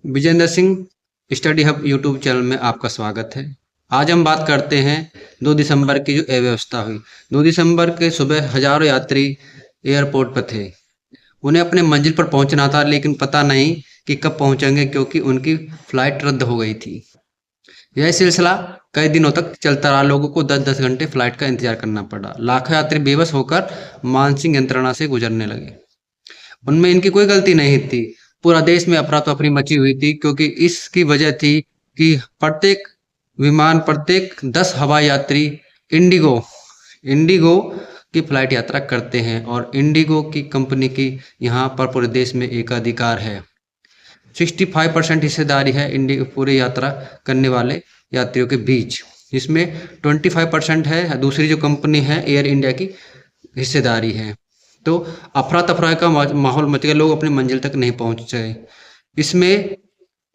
Vijendra Singh study hub YouTube channel में आपका स्वागत है। आज हम बात करते हैं 2 दिसंबर की जो अव्यवस्था हुई। 2 दिसंबर के सुबह हजारों यात्री एयरपोर्ट पर थे। उन्हें अपने मंजिल पर पहुंचना था, लेकिन पता नहीं कि कब पहुंचेंगे, क्योंकि उनकी फ्लाइट रद्द हो गई थी। यह सिलसिला कई दिनों तक चलता रहा। लोगों को 10-10 घंटे फ्लाइट का इंतजार करना पड़ा। लाखों यात्री बेबस होकर मानसिक यंत्रणा से गुजरने लगे। उनमें इनकी कोई गलती नहीं थी। पूरा देश में अफरा तफरी मची हुई थी, क्योंकि इसकी वजह थी कि प्रत्येक 10 हवाई यात्री इंडिगो इंडिगो की फ्लाइट यात्रा करते हैं, और इंडिगो की कंपनी की यहाँ पर पूरे देश में एकाधिकार है। 65% हिस्सेदारी है इंडिगो पूरे यात्रा करने वाले यात्रियों के बीच। इसमें 25% है दूसरी जो कंपनी है एयर इंडिया की हिस्सेदारी है। तो अफरा तफरा का माहौल मच गया, लोग अपनी मंजिल तक नहीं पहुंच सके। इसमें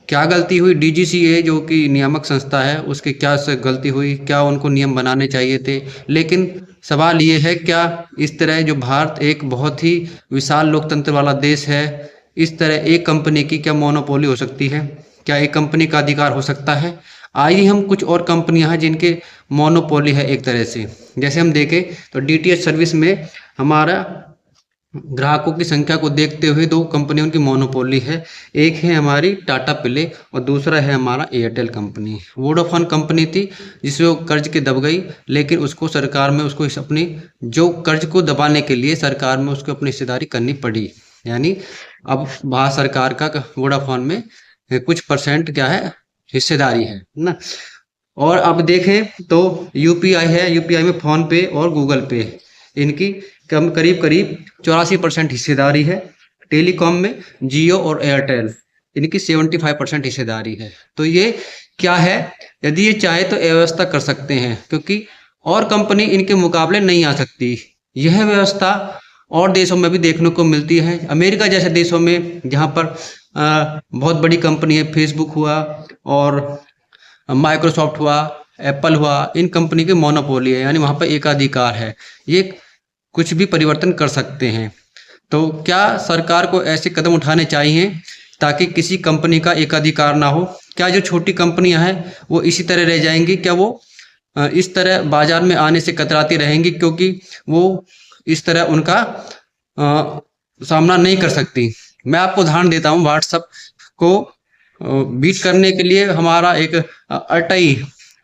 क्या गलती हुई? डीजीसीए जो कि नियामक संस्था है, उसकी क्या गलती हुई? क्या उनको नियम बनाने चाहिए थे? लेकिन सवाल ये है, क्या इस तरह जो भारत एक बहुत ही विशाल लोकतंत्र वाला देश है, इस तरह एक कंपनी की क्या मोनोपोली हो सकती है? क्या एक कंपनी का अधिकार हो सकता है? आइए हम कुछ और कंपनियां हैं जिनके मोनोपोली है एक तरह से। जैसे हम देखें तो डीटीएच सर्विस में हमारा ग्राहकों की संख्या को देखते हुए 2 कंपनियों की मोनोपोली है। एक है हमारी टाटा प्ले और दूसरा है हमारा एयरटेल कंपनी। वोडाफोन कंपनी थी जिसमें वो कर्ज के दब गई, लेकिन उसको सरकार में उसको अपनी जो कर्ज को दबाने के लिए सरकार में उसको अपनी हिस्सेदारी करनी पड़ी। यानी अब भारत सरकार का वोडाफोन में कुछ परसेंट क्या है, हिस्सेदारी है ना। और अब देखें तो यूपीआई है, यूपीआई में फोन पे और गूगल पे, इनकी करीब 84% हिस्सेदारी है। टेलीकॉम में जियो और एयरटेल, इनकी 75% हिस्सेदारी है। तो ये क्या है, यदि ये चाहे तो व्यवस्था कर सकते हैं, क्योंकि और कंपनी इनके मुकाबले नहीं आ सकती। यह व्यवस्था और देशों में भी देखने को मिलती है। अमेरिका जैसे देशों में जहाँ पर बहुत बड़ी कंपनी है, फेसबुक हुआ और माइक्रोसॉफ्ट हुआ, एप्पल हुआ, इन कंपनी की मोनोपोली है, यानी वहाँ पर एकाधिकार है। ये कुछ भी परिवर्तन कर सकते हैं। तो क्या सरकार को ऐसे कदम उठाने चाहिए ताकि किसी कंपनी का एकाधिकार ना हो? क्या जो छोटी कंपनियां हैं वो इसी तरह रह जाएंगी? क्या वो इस तरह बाजार में आने से कतराती रहेंगी, क्योंकि वो इस तरह उनका सामना नहीं कर सकती? मैं आपको उदाहरण देता हूँ। व्हाट्सएप को बीट करने के लिए हमारा एक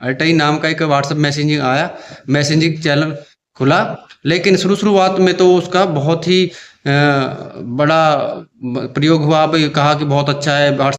अटई नाम का एक व्हाट्सएप मैसेजिंग चैनल खुला, लेकिन शुरुआत में तो उसका बहुत ही बड़ा प्रयोग हुआ। कहा कि बहुत अच्छा है,